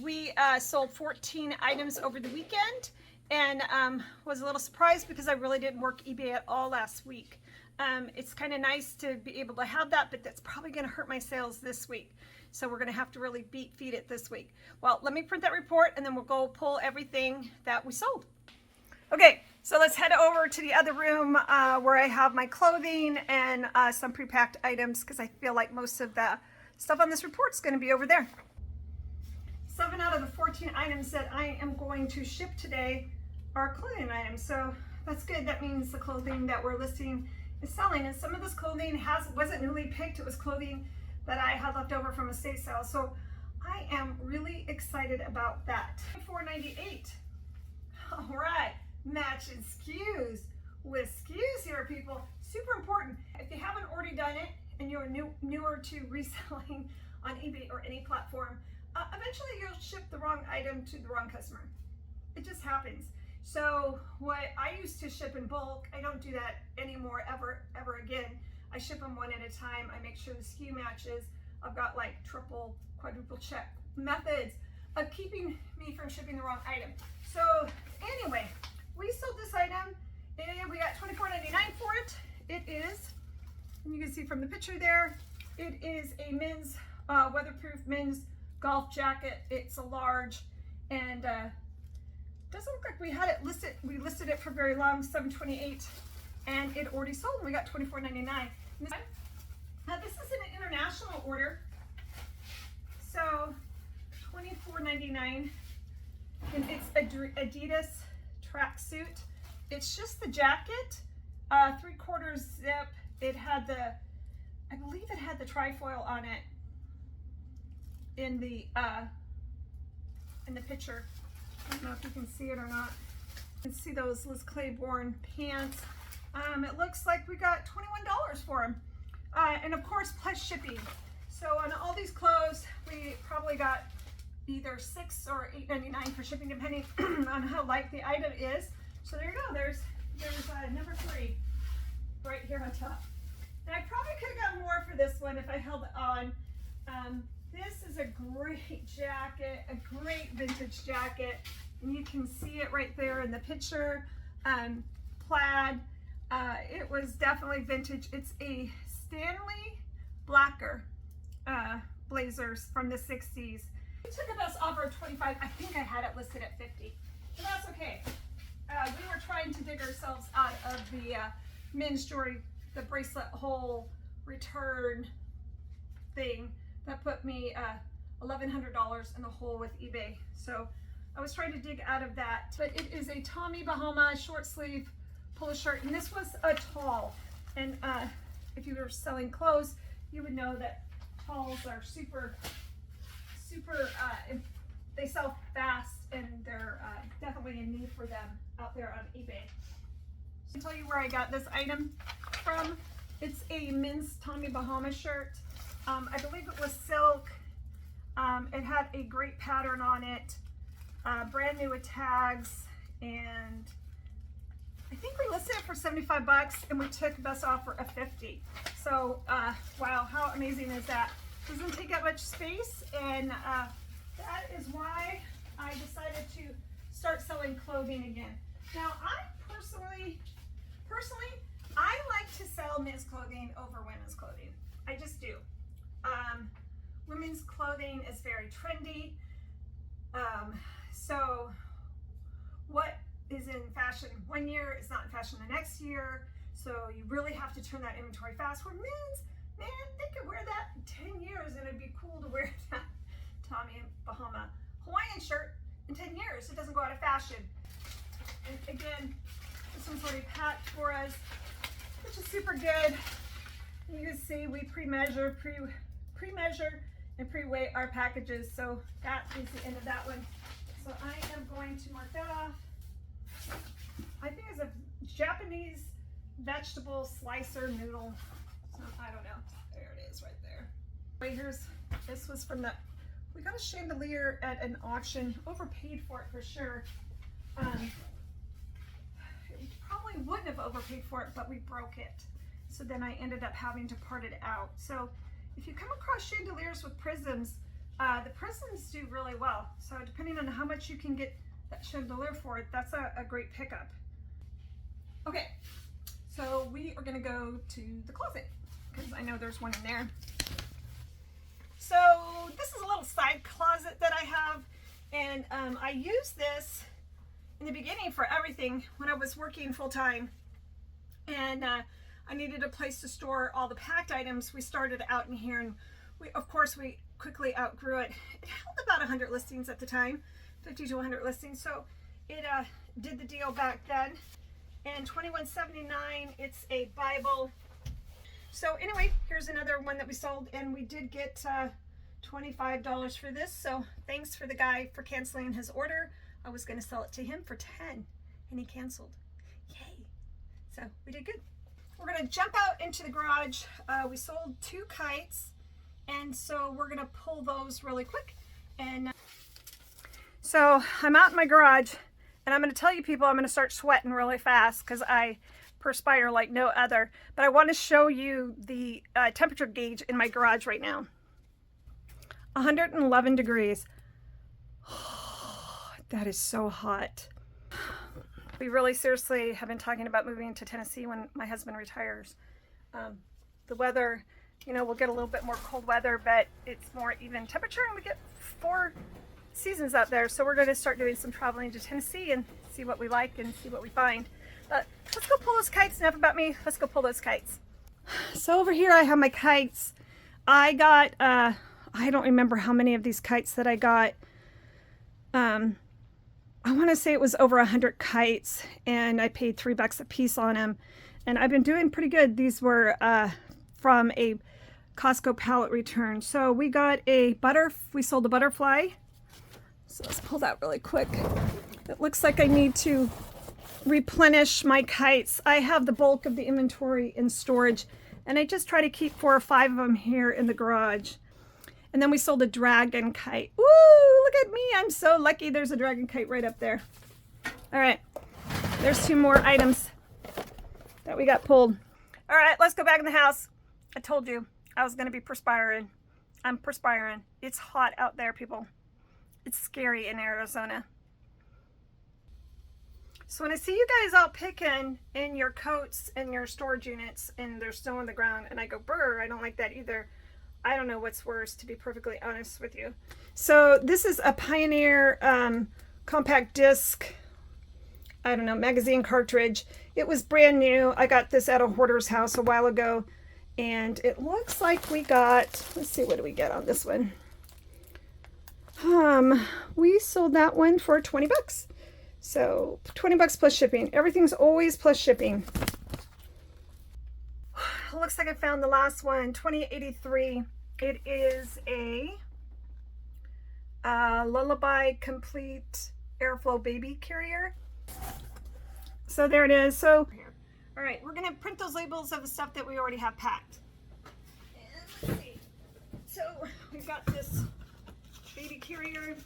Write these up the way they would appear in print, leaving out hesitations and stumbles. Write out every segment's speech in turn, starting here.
we sold 14 items over the weekend, and was a little surprised because I really didn't work eBay at all last week. It's kind of nice to be able to have that, but that's probably going to hurt my sales this week. So we're going to have to really feed it this week. Well, let me print that report and then we'll go pull everything that we sold. Okay, so let's head over to the other room where I have my clothing and some pre-packed items, because I feel like most of the stuff on this report is going to be over there. 7 out of the 14 items that I am going to ship today are clothing items. So that's good. That means the clothing that we're listing is selling. And some of this clothing wasn't newly picked. It was clothing that I had left over from estate sale. So I am really excited about that. $4.98. All right, matching SKUs with SKUs here, people. Super important. If you haven't already done it and you're newer to reselling on eBay or any platform, eventually you'll ship the wrong item to the wrong customer. It just happens. So what I used to ship in bulk, I don't do that anymore ever again. I ship them one at a time. I make sure the SKU matches. I've got like triple, quadruple check methods of keeping me from shipping the wrong item. So anyway, we sold this item and we got $24.99 for it. It is, and you can see from the picture there, it is a men's weatherproof men's golf jacket. It's a large, and doesn't look like we had it listed. We listed it for very long, $7.28, and it already sold. We got $24.99. Now this is an international order, so $24.99, and it's Adidas tracksuit. It's just the jacket, 3/4 zip. It had the, I believe it had the trifoil on it in the picture. I don't know if you can see it or not. You can see those Liz Claiborne pants. It looks like we got $21 for them. And of course, plus shipping. So on all these clothes, we probably got either $6 or $8.99 for shipping, depending on how light the item is. So there you go. There's number 3 right here on top. And I probably could have gotten more for this one if I held it on. This is a great jacket, a great vintage jacket, and you can see it right there in the picture. Plaid. It was definitely vintage. It's a Stanley Blacker blazers from the 60s. We took a best offer of $25. I think I had it listed at $50, but that's okay. We were trying to dig ourselves out of the men's jewelry, the bracelet hole return thing that put me $1,100 in the hole with eBay. So I was trying to dig out of that. But it is a Tommy Bahama short sleeve polo shirt, and this was a tall. And if you were selling clothes, you would know that talls are super, they sell fast, and they're definitely a need for them out there on eBay. I'll tell you where I got this item from. It's a men's Tommy Bahama shirt. I believe it was silk. It had a great pattern on it, brand new with tags, and I think we listed it for $75 and we took best offer of $50. So wow, how amazing is that? Doesn't take up much space, and that is why I decided to start selling clothing again. Now I personally, I like to sell men's clothing over women's clothing. I just do. Women's clothing is very trendy. So what is in fashion one year is not in fashion the next year. So you really have to turn that inventory fast. Where men's, man, they could wear that in 10 years and it'd be cool to wear that Tommy Bahama Hawaiian shirt in 10 years. It doesn't go out of fashion. And again, this one's already packed for us, which is super good. You can see we pre-measure and pre-weigh our packages. So that is the end of that one. So I am going to mark that off. I think it's a Japanese vegetable slicer noodle. So I don't know. There it is right there. Right, this was from we got a chandelier at an auction. Overpaid for it for sure. We probably wouldn't have overpaid for it, but we broke it. So then I ended up having to part it out. So if you come across chandeliers with prisms, The prisms do really well. So depending on how much you can get that chandelier for, that's a great pickup. Okay, so we are gonna go to the closet because I know there's one in there. So this is a little side closet that I have, and I used this in the beginning for everything when I was working full-time, and I needed a place to store all the packed items. We started out in here, and of course we quickly outgrew it. It held about 100 listings at the time, 50 to 100 listings, so it did the deal back then. And $21.79, it's a Bible. So anyway, here's another one that we sold, and we did get $25 for this, so thanks for the guy for canceling his order. I was going to sell it to him for 10, and he canceled. Yay. So we did good. We're going to jump out into the garage. We sold 2 kites, and so we're going to pull those really quick. And so I'm out in my garage, and I'm going to tell you people I'm going to start sweating really fast because I perspire like no other. But I want to show you the temperature gauge in my garage right now. 111 degrees. That is so hot. We really seriously have been talking about moving to Tennessee when my husband retires. The weather, you know, we'll get a little bit more cold weather, but it's more even temperature, and we get 4 seasons out there. So we're going to start doing some traveling to Tennessee and see what we like and see what we find. But let's go pull those kites. Enough about me. Let's go pull those kites. So over here I have my kites. I got, I don't remember how many of these kites that I got. I want to say it was over 100 kites, and I paid $3 a piece on them, and I've been doing pretty good. These were from a Costco pallet return. So we got we sold a butterfly. So let's pull that really quick. It looks like I need to replenish my kites. I have the bulk of the inventory in storage, and I just try to keep 4 or 5 of them here in the garage. And then we sold a dragon kite. Woo! Look at me. I'm so lucky. There's a dragon kite right up there. All right. There's 2 more items that we got pulled. All right. Let's go back in the house. I told you I was going to be perspiring. I'm perspiring. It's hot out there, people. It's scary in Arizona. So when I see you guys all picking in your coats and your storage units and there's snow on the ground, and I go, brr, I don't like that either. I don't know what's worse, to be perfectly honest with you. So this is a Pioneer compact disc, I don't know, magazine cartridge. It was brand new. I got this at a hoarder's house a while ago, and it looks like we got, let's see, what do we get on this one? We sold that one for 20 bucks. So 20 bucks plus shipping. Everything's always plus shipping. Looks like I found the last one, 2083. It is a Lullaby Complete Airflow Baby Carrier. So there it is. So, all right, we're gonna print those labels of the stuff that we already have packed. And let's see. So we've got this baby carrier.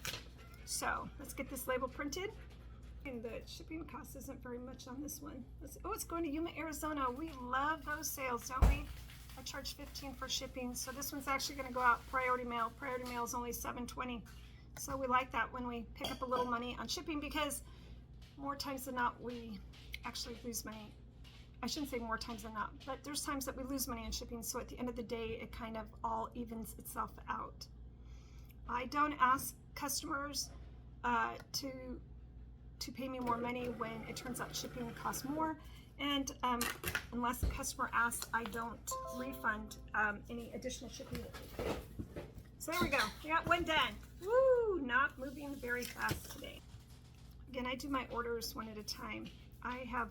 So let's get this label printed. And the shipping cost isn't very much on this one. Oh, it's going to Yuma, Arizona. We love those sales, don't we? I charge $15 for shipping. So this one's actually going to go out priority mail. Priority mail is only $7.20. So we like that when we pick up a little money on shipping, because more times than not, we actually lose money. I shouldn't say more times than not, but there's times that we lose money on shipping. So at the end of the day, it kind of all evens itself out. I don't ask customers to pay me more money when it turns out shipping costs more, and unless the customer asks, I don't refund any additional shipping that they pay. So there we go. We got one done. Woo! Not moving very fast today. Again, I do my orders one at a time. I have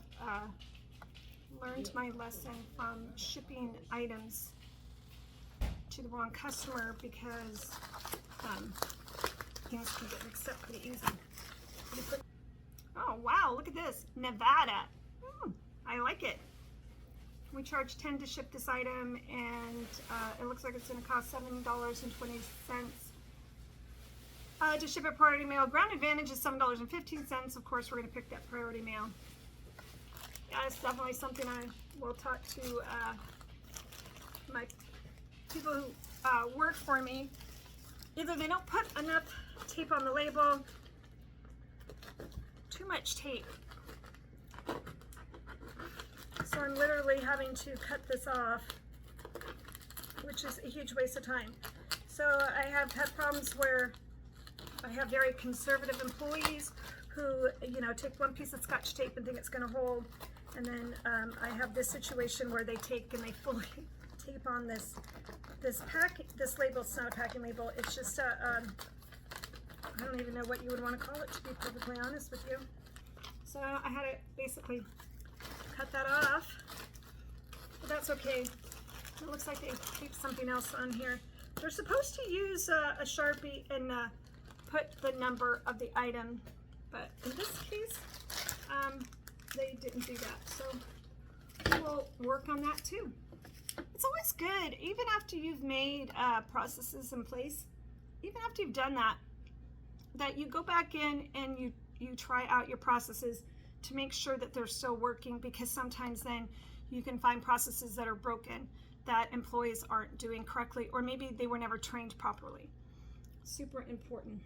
learned my lesson from shipping items to the wrong customer, because things can get mixed up pretty easy. Oh, wow, look at this. Nevada. I like it. We charge $10 to ship this item, and it looks like it's going to cost $7.20 to ship it priority mail. Ground Advantage is $7.15. Of course, we're going to pick that priority mail. Yeah, it's definitely something I will talk to my people who work for me. either they don't put enough tape on the label, too much tape. So I'm literally having to cut this off, which is a huge waste of time. So I have had problems where I have very conservative employees who, you know, take one piece of Scotch tape and think it's going to hold, and then I have this situation where they take and they fully tape on this label. It's not a packing label. It's just a I don't even know what you would want to call it, to be perfectly honest with you. So I had to basically cut that off, but that's okay. It looks like they taped something else on here. They're supposed to use a Sharpie and put the number of the item, but in this case, they didn't do that. So we'll work on that too. It's always good, even after you've made processes in place, even after you've done that, that you go back in and you try out your processes to make sure that they're still working, because sometimes then you can find processes that are broken that employees aren't doing correctly, or maybe they were never trained properly. Super important.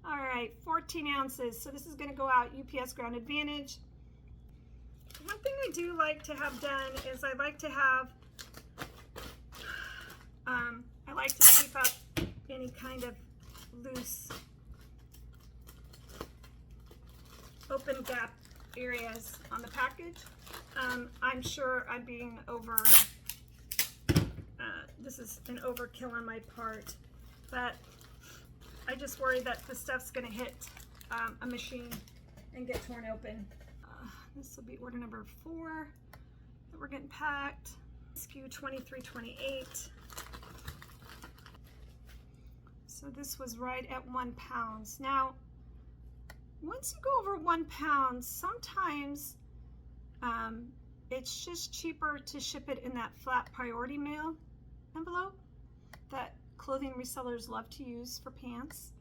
All right, 14 ounces. So this is going to go out UPS Ground Advantage. One thing I do like to have done is I like to have, I like to keep up any kind of loose open gap areas on the package. I'm sure I'm being over, this is an overkill on my part, but I just worry that the stuff's going to hit a machine and get torn open. This will be order number 4 that we're getting packed. SKU 2328. So this was right at 1 pound. Now, once you go over 1 pound, sometimes it's just cheaper to ship it in that flat priority mail envelope that clothing resellers love to use for pants,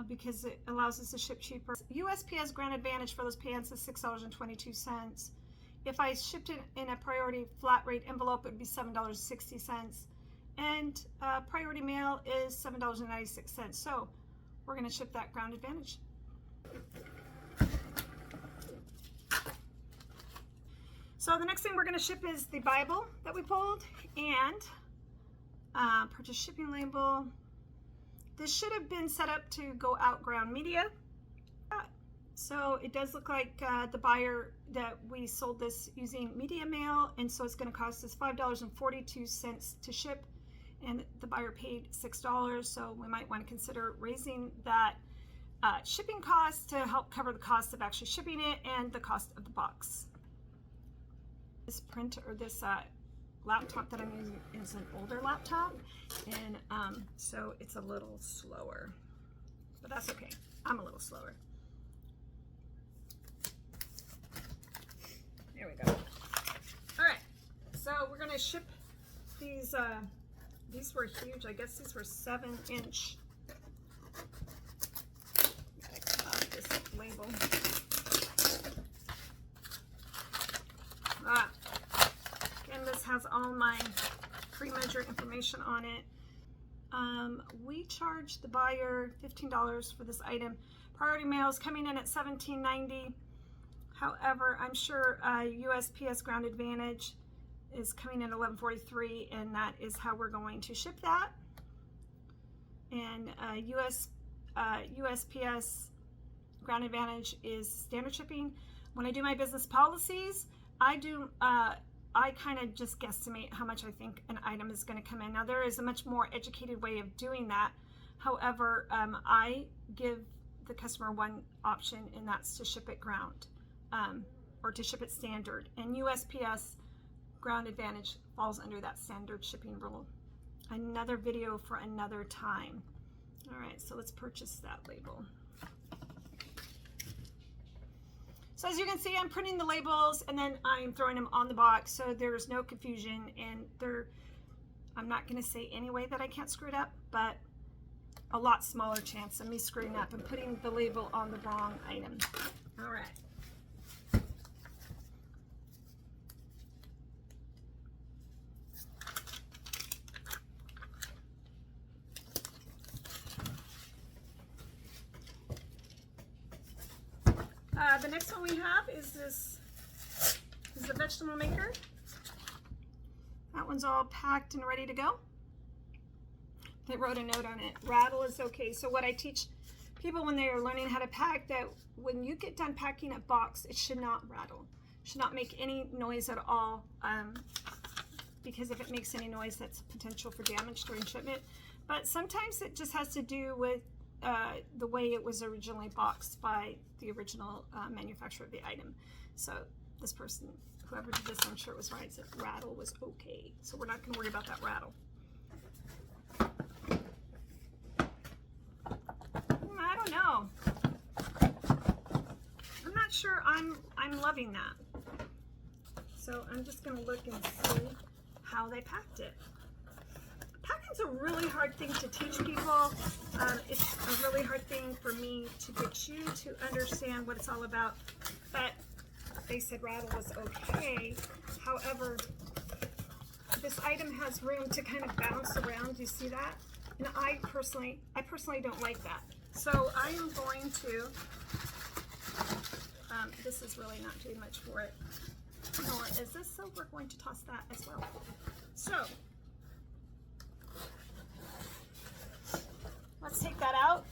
because it allows us to ship cheaper. USPS Ground Advantage for those pants is $6.22. If I shipped it in a priority flat rate envelope, it would be $7.60. And priority mail is $7.96. So we're going to ship that Ground Advantage. So the next thing we're going to ship is the Bible that we pulled, and purchase shipping label. This should have been set up to go out ground media. So it does look like the buyer that we sold this using media mail, and so it's going to cost us $5.42 to ship, and the buyer paid $6, so we might want to consider raising that shipping cost to help cover the cost of actually shipping it and the cost of the box. This printer, or this laptop that I'm using, is an older laptop, and so it's a little slower, but that's okay. I'm a little slower. There we go. All right, so we're gonna ship these. These were huge. I guess these were 7-inch. Gotta cut off this label. Again, this has all my pre-measure information on it. We charged the buyer $15 for this item. Priority mail is coming in at $17.90. However, I'm sure USPS Ground Advantage is coming in at $11.43, and that is how we're going to ship that. And USPS Ground Advantage is standard shipping. When I do my business policies, I kind of just guesstimate how much I think an item is going to come in. Now, there is a much more educated way of doing that. However, I give the customer one option, and that's to ship it ground, or to ship it standard. And USPS Ground Advantage falls under that standard shipping rule. Another video for another time. All right, so let's purchase that label. So as you can see, I'm printing the labels and then I'm throwing them on the box, so there's no confusion, and I'm not going to say any way that I can't screw it up, but a lot smaller chance of me screwing up and putting the label on the wrong item. All right. The next one we have is this. This is the vegetable maker. That one's all packed and ready to go. They wrote a note on it. Rattle is okay. So what I teach people when they are learning how to pack, that when you get done packing a box, it should not rattle. It should not make any noise at all, because if it makes any noise, that's potential for damage during shipment. But sometimes it just has to do with the way it was originally boxed by the original manufacturer of the item. So this person, whoever did this, I'm sure it was right, said rattle was okay. So we're not going to worry about that rattle. I don't know. I'm not sure I'm loving that. So I'm just going to look and see how they packed it. Packing's a really hard thing to teach people. It's a really hard thing for me to get you to understand what it's all about. But they said rattle was okay. However, this item has room to kind of bounce around. You see that? And I personally don't like that. So I am going to, this is really not doing much for it. Nor is this, so we're going to toss that as well. So, let's take that out.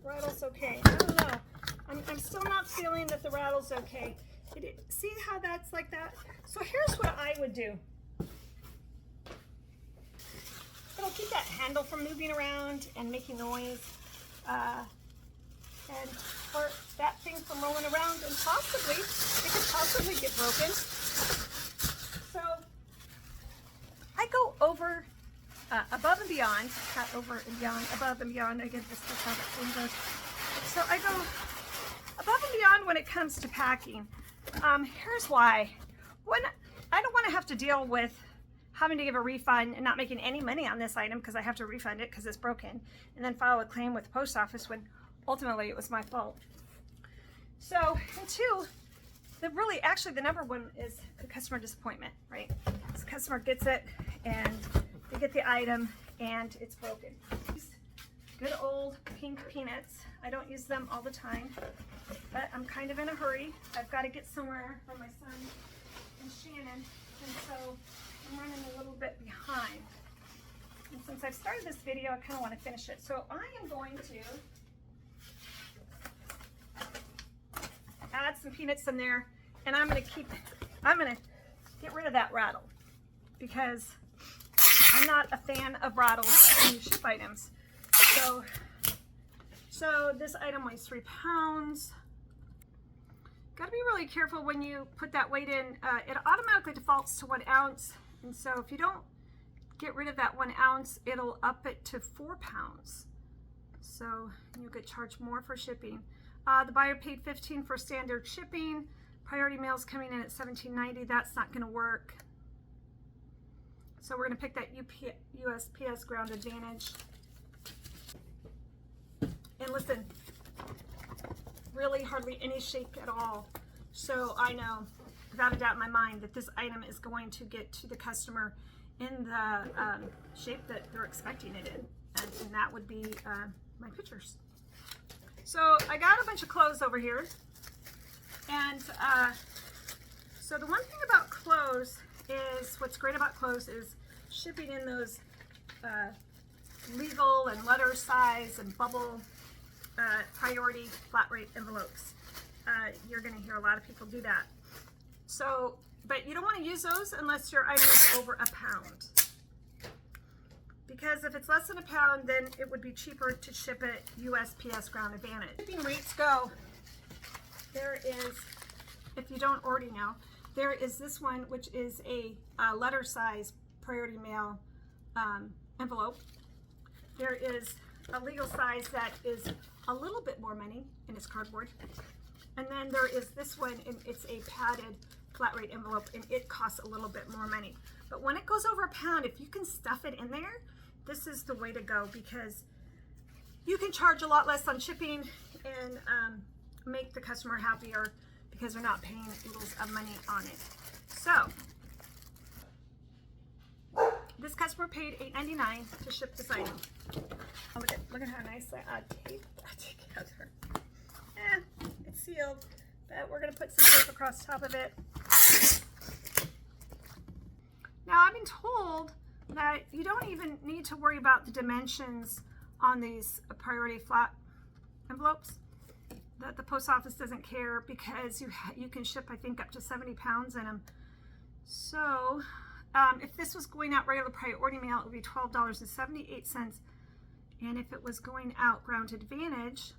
Rattle's okay. I don't know. I'm still not feeling that the rattle's okay. See how that's like that? So here's what I would do. It'll keep that handle from moving around and making noise, and or that thing from rolling around, and possibly it could possibly get broken. So I go over above and beyond, not over and beyond, above and beyond. Again, this is how that thing goes. So I go above and beyond when it comes to packing. Here's why. When I don't want to have to deal with having to give a refund and not making any money on this item because I have to refund it because it's broken, and then file a claim with the post office when ultimately it was my fault. So, and two, the number one is the customer disappointment, right? This customer gets it and they get the item and it's broken. Good old pink peanuts. I don't use them all the time, but I'm kind of in a hurry. I've got to get somewhere for my son and Shannon, and so I'm running a little bit behind. And since I've started this video, I kind of want to finish it. So I am going to add some peanuts in there, and I'm going to get rid of that rattle because I'm not a fan of rattles when you ship items. So this item weighs 3 pounds. Got to be really careful when you put that weight in. It automatically defaults to 1 ounce. And so if you don't get rid of that 1 ounce, it'll up it to 4 pounds. So you'll get charged more for shipping. The buyer paid $15 for standard shipping. Priority mail's coming in at $17.90. That's not going to work. So we're going to pick that USPS Ground Advantage. And listen, really hardly any shake at all. So I know, without a doubt in my mind, that this item is going to get to the customer in the shape that they're expecting it in. And that would be my pictures. So I got a bunch of clothes over here. And so the one thing about clothes is, what's great about clothes is shipping in those legal and letter size and bubble priority flat rate envelopes. You're going to hear a lot of people do that. So, but you don't want to use those unless your item is over a pound. Because if it's less than a pound, then it would be cheaper to ship it USPS Ground Advantage. Shipping rates go. There is, if you don't already know, there is this one, which is a letter size priority mail envelope. There is a legal size that is a little bit more money, and it's cardboard. And then there is this one, and it's a padded flat rate envelope, and it costs a little bit more money. But when it goes over a pound, if you can stuff it in there, this is the way to go, because you can charge a lot less on shipping and make the customer happier because they're not paying oodles of money on it. So this customer paid $8.99 to ship this item. Oh, look at how nice I taped that together. together. It's sealed, but we're going to put some tape across the top of it. Now, I've been told that you don't even need to worry about the dimensions on these priority flat envelopes, that the post office doesn't care because you can ship, I think, up to 70 pounds in them. So if this was going out regular priority mail, it would be $12.78. And if it was going out Ground Advantage,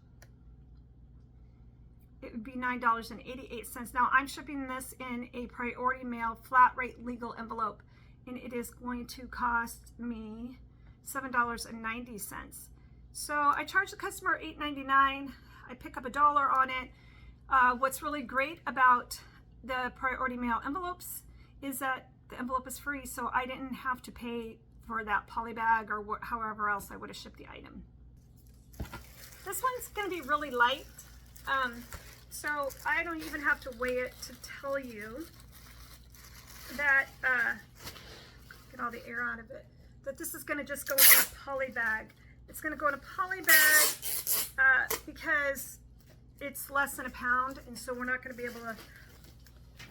it would be $9.88. Now, I'm shipping this in a priority mail flat rate legal envelope, and it is going to cost me $7.90. So I charge the customer $8.99. I pick up $1 on it. What's really great about the priority mail envelopes is that the envelope is free, so I didn't have to pay for that poly bag or however else I would have shipped the item. This one's going to be really light, so I don't even have to weigh it to tell you that, get all the air out of it, that this is going to just go in a poly bag. It's going to go in a poly bag because it's less than a pound, and so we're not going to be able to.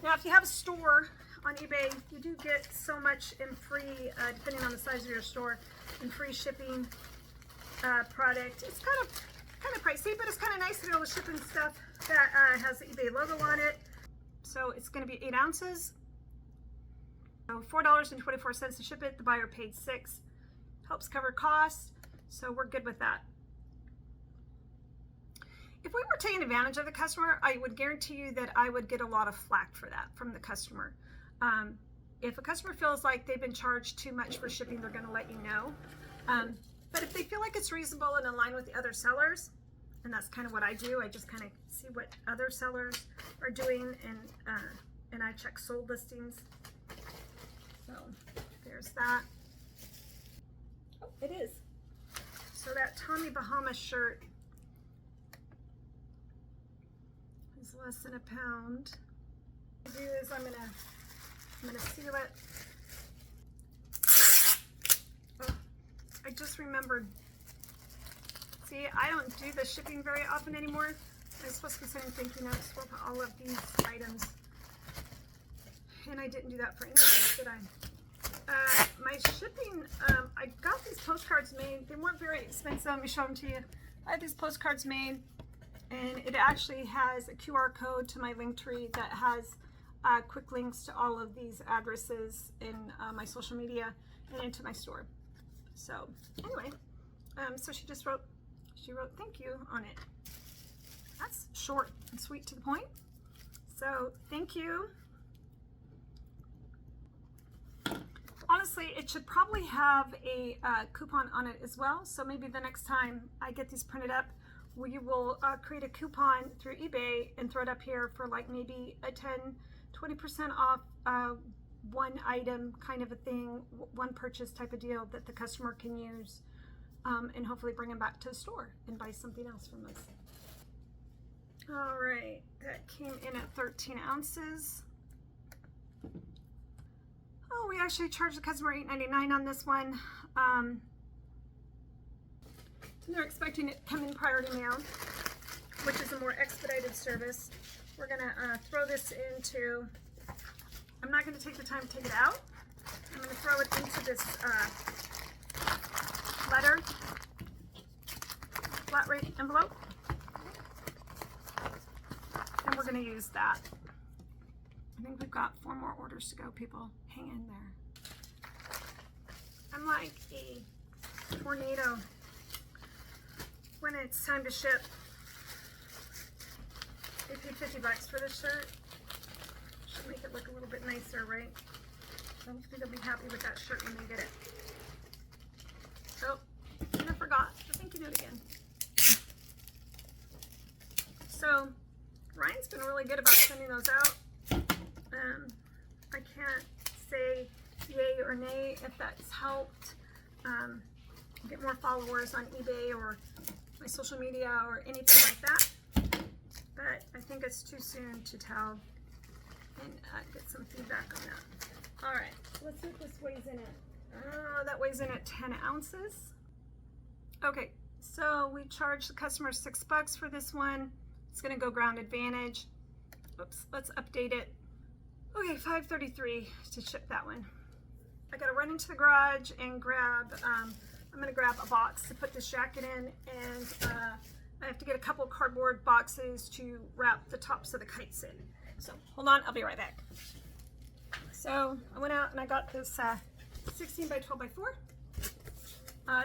Now, if you have a store on eBay, you do get so much in free, depending on the size of your store, in free shipping product. It's kind of pricey, but it's kind of nice to be able to ship in stuff that has the eBay logo on it. So it's going to be 8 ounces. So $4.24 to ship it. The buyer paid $6. Helps cover costs. So we're good with that. If we were taking advantage of the customer, I would guarantee you that I would get a lot of flack for that from the customer. If a customer feels like they've been charged too much for shipping, they're going to let you know. But if they feel like it's reasonable and in line with the other sellers, and that's kind of what I do, I just kind of see what other sellers are doing, and I check sold listings. So there's that. Oh, it is. So that Tommy Bahama shirt is less than a pound. What I do is I'm gonna seal it. Oh, I just remembered. See, I don't do the shipping very often anymore. I'm supposed to be sending thank you notes for all of these items, and I didn't do that for any of those, did I? My shipping, I got these postcards made. They weren't very expensive. Let me show them to you. I had these postcards made, and it actually has a QR code to my Linktree that has quick links to all of these addresses in my social media and into my store. So anyway, so she wrote thank you on it. That's short and sweet to the point. So thank you. Honestly, it should probably have a coupon on it as well. So maybe the next time I get these printed up, we will create a coupon through eBay and throw it up here for like maybe a 20% off one item kind of a thing, one purchase type of deal that the customer can use, and hopefully bring them back to the store and buy something else from us. All right, that came in at 13 ounces. Oh, we actually charged the customer $8.99 on this one. So they're expecting it to come in priority mail, which is a more expedited service. We're gonna throw this into, I'm not gonna take the time to take it out. I'm gonna throw it into this letter, flat rate envelope. And we're gonna use that. I think we've got 4 more orders to go, people. Hang in there. I'm like a tornado when it's time to ship. They paid $50 for this shirt. Should make it look a little bit nicer, right? So hopefully they'll be happy with that shirt when they get it. Oh, and I forgot the thank you note again. So Ryan's been really good about sending those out. I can't say yay or nay if that's helped get more followers on eBay or my social media or anything like that, but I think it's too soon to tell and get some feedback on that. All right, let's see what this weighs in at. Oh, that weighs in at 10 ounces. Okay, So we charged the customer $6 for this one. It's gonna go ground advantage. Oops, let's update it. Okay, $5.33 to ship that one. I gotta run into the garage and grab, I'm gonna grab a box to put this jacket in, and I have to get a couple of cardboard boxes to wrap the tops of the kites in. So hold on, I'll be right back. So I went out and I got this 16 by 12 by 4.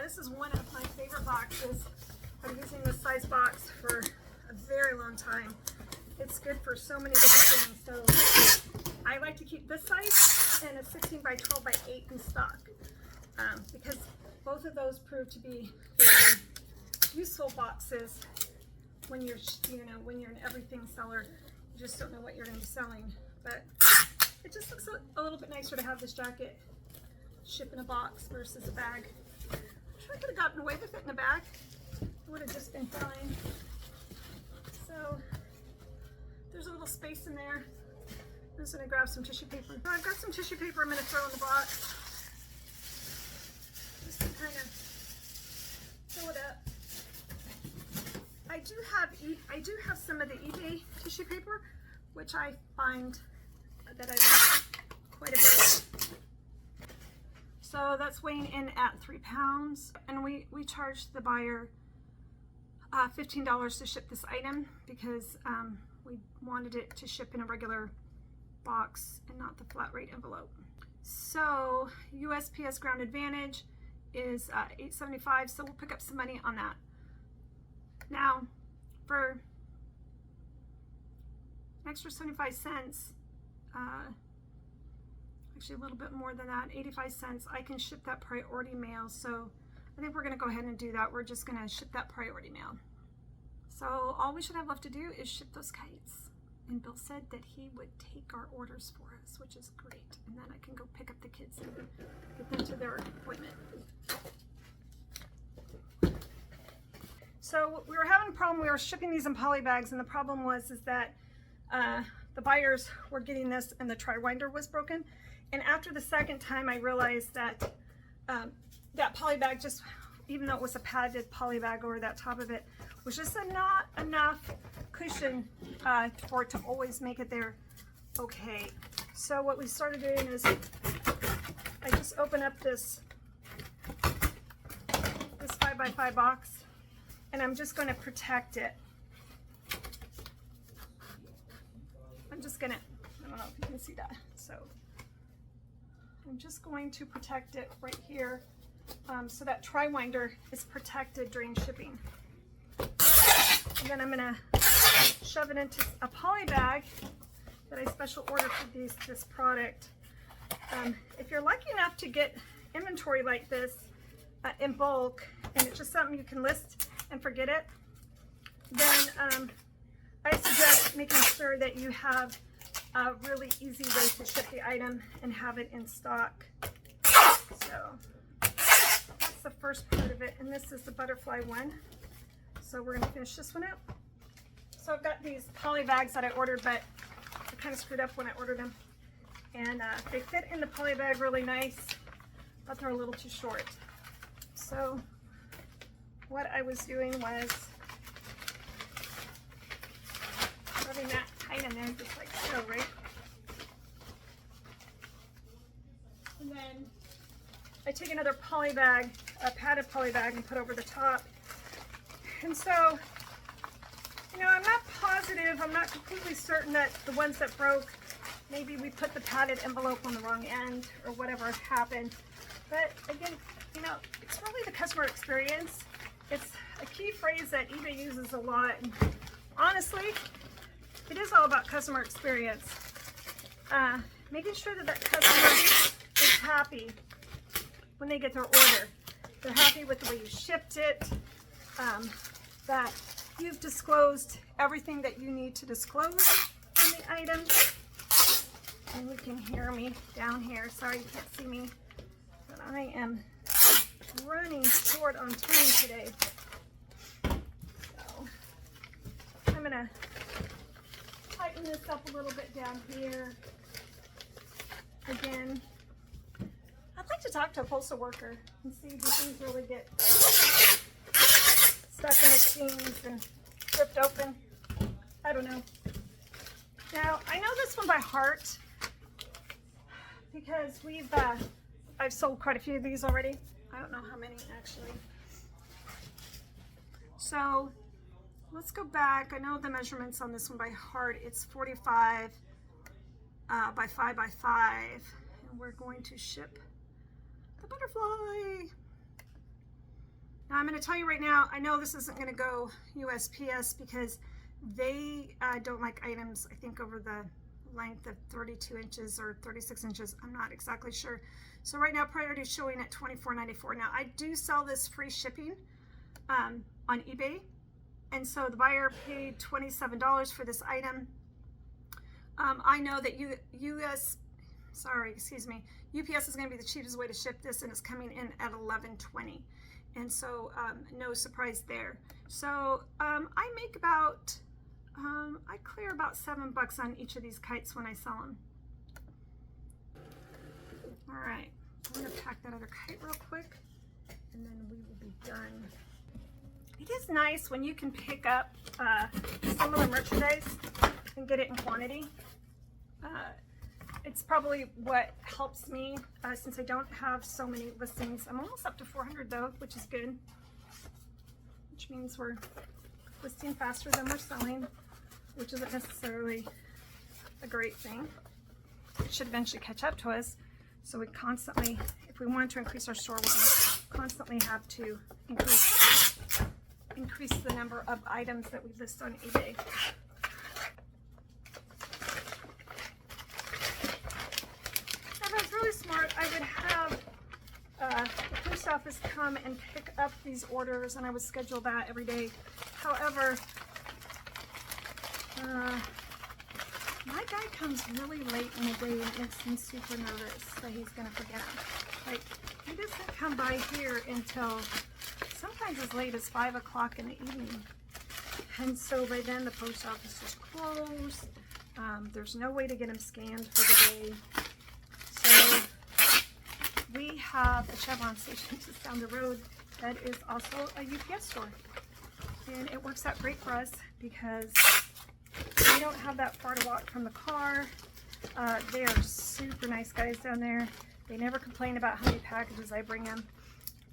This is one of my favorite boxes. I'm using this size box for a very long time. It's good for so many different things. So I like to keep this size and a 16 by 12 by 8 in stock, because both of those prove to be very useful boxes when you're, when you're an everything seller. You just don't know what you're going to be selling. But it just looks a little bit nicer to have this jacket ship in a box versus a bag. I'm sure I could have gotten away with it in a bag. It would have just been fine. So there's a little space in there. I'm just going to grab some tissue paper. I've got some tissue paper I'm going to throw in the box, just to kind of fill it up. I do have some of the eBay tissue paper, which I find that I like quite a bit. So that's weighing in at 3 pounds, and we charged the buyer $15 to ship this item because we wanted it to ship in a regular box and not the flat rate envelope. So USPS ground advantage is $8.75, so we'll pick up some money on that. Now for an extra 75 cents, actually a little bit more than that, 85 cents, I can ship that priority mail. So I think we're going to go ahead and do that. We're just going to ship that priority mail. So all we should have left to do is ship those kites. And Bill said that he would take our orders for us, which is great. And then I can go pick up the kids and get them to their appointment. So we were having a problem. We were shipping these in poly bags, and the problem was that the buyers were getting this and the tri-winder was broken. And after the second time, I realized that that poly bag, just even though it was a padded poly bag over that top of it, was just not enough cushion for it to always make it there okay. So what we started doing is I just open up this 5x5 box, and I'm just going to protect it. I'm just going to, I don't know if you can see that. So I'm just going to protect it right here, so that tri-winder is protected during shipping. And then I'm going to shove it into a poly bag that I special ordered for this product. If you're lucky enough to get inventory like this in bulk, and it's just something you can list and forget it, then I suggest making sure that you have a really easy way to ship the item and have it in stock. So that's the first part of it, and this is the butterfly one. So we're going to finish this one out. So I've got these poly bags that I ordered, but I kind of screwed up when I ordered them. And they fit in the poly bag really nice, but they're a little too short. So what I was doing was rubbing that tight in there, just like so, right? And then I take another poly bag, a padded poly bag, and put over the top. And so, I'm not positive, I'm not completely certain that the ones that broke, maybe we put the padded envelope on the wrong end or whatever happened. But again, it's really the customer experience. It's a key phrase that eBay uses a lot. And honestly, it is all about customer experience. Making sure that customer is happy when they get their order. They're happy with the way you shipped it, that you've disclosed everything that you need to disclose on the item. And you can hear me down here. Sorry you can't see me, but I am running short on time today. So I'm gonna tighten this up a little bit down here. Again, I'd like to talk to a postal worker and see do things really get machines and ripped open. I don't know. Now, I know this one by heart because I've sold quite a few of these already. I don't know how many actually. So let's go back. I know the measurements on this one by heart. It's 45 by 5 by 5. And we're going to ship the butterfly. Now I'm going to tell you right now, I know this isn't going to go USPS because they don't like items, I think, over the length of 32 inches or 36 inches. I'm not exactly sure. So right now priority is showing at $24.94. Now I do sell this free shipping on eBay, and so the buyer paid $27 for this item. I know that UPS is going to be the cheapest way to ship this, and it's coming in at $11.20, and so no surprise there. So I make about I clear about $7 on each of these kites when I sell them. All right, I'm going to pack that other kite real quick, and then we will be done. It is nice when you can pick up similar merchandise and get it in quantity. It's probably what helps me since I don't have so many listings. I'm almost up to 400 though, which is good, which means we're listing faster than we're selling, which isn't necessarily a great thing. It should eventually catch up to us. So we constantly, if we want to increase our store, we're going to constantly have to increase the number of items that we list on eBay. If I was really smart, I would have the post office come and pick up these orders, and I would schedule that every day. However, my guy comes really late in the day and it makes me super nervous that he's going to forget. Like, he doesn't come by here until sometimes as late as 5 o'clock in the evening. And so by then the post office is closed. There's no way to get him scanned for the day. So we have a Chevron station just down the road that is also a UPS store. And it works out great for us because we don't have that far to walk from the car. They are super nice guys down there. They never complain about how many packages I bring them.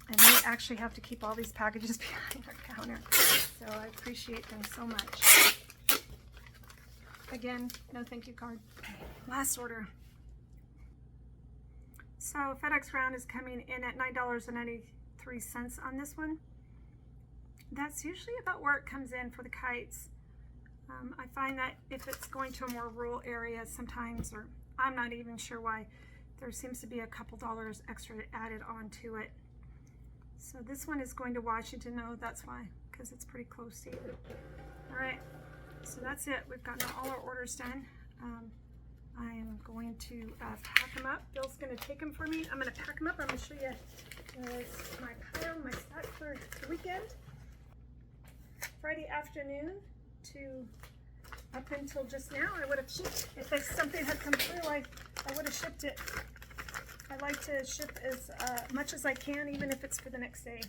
And they actually have to keep all these packages behind our counter. So I appreciate them so much. Again, no thank you card. Last order. So FedEx Ground is coming in at $9.93 on this one. That's usually about where it comes in for the kites. I find that if it's going to a more rural area sometimes, or I'm not even sure why, there seems to be a couple dollars extra added onto it. So this one is going to Washington. No, that's why, because it's pretty close to you. All right, so that's it. We've gotten all our orders done. I am going to pack them up. Bill's going to take them for me. I'm going to pack them up. I'm going to show you my pile, my stack for the weekend. Friday afternoon to up until just now, I would have shipped. If something had come through, I would have shipped it. I like to ship as much as I can, even if it's for the next day.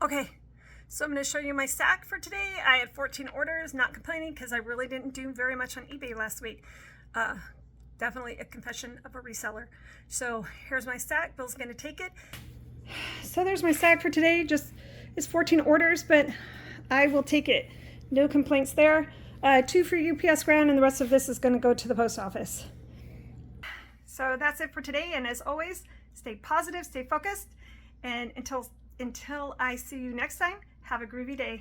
Okay, so I'm going to show you my stack for today. I had 14 orders, not complaining because I really didn't do very much on eBay last week. Definitely a confession of a reseller. So here's my stack. Bill's going to take it. So there's my stack for today. Just it's 14 orders, but I will take it. No complaints there. 2 for UPS Ground, and the rest of this is going to go to the post office. So that's it for today, and as always, stay positive, stay focused, and until I see you next time, have a groovy day.